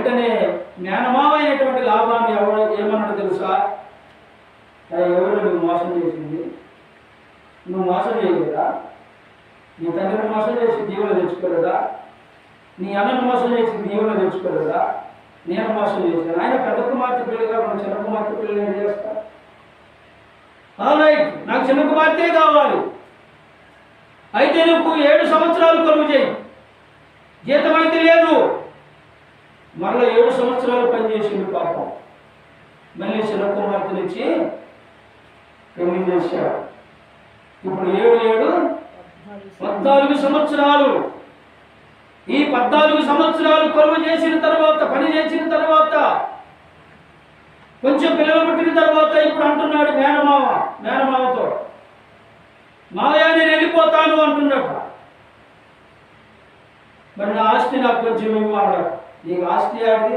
వెంటనే మేనమామైనటువంటి లాభాన్ని ఎవరు ఏమన్నాడు తెలుసా? ఎవరు నువ్వు మోసం చేసింది? నువ్వు మోసం చేయలేదా? నీ తండ్రిని మోసం చేసి దీవులు తెచ్చుకోలేదా? నీ అన్నను మోసం చేసి దీవులు తెచ్చుకోలేదా? నేను మోసం చేశాను. ఆయన పెద్ద కుమార్తె పెళ్లిగా మన చిన్న కుమార్తె పెళ్లి ఏం చేస్తా? రైట్, నాకు చిన్న కుమార్తె కావాలి. అయితే నువ్వు 7 సంవత్సరాలు కలుగు చేయి, జీతం అయితే లేదు. మరలా 7 సంవత్సరాలు పనిచేసింది పాపం. మళ్ళీ చిన్న కుమార్తెనిచ్చి పెళ్లి చేశాడు. ఇప్పుడు 7 14 సంవత్సరాలు. ఈ 14 సంవత్సరాలు కొలువు చేసిన తర్వాత, పని చేసిన తర్వాత, కొంచెం పిల్లలు పుట్టిన తర్వాత ఇప్పుడు అంటున్నాడు మేనమామతో, మావయ్య నేను వెళ్ళిపోతాను అంటున్నట్ట. మరి నా ఆస్తి నాకు కొంచెం ఇవ్వాలి. నీకు ఆస్తి ఆడిది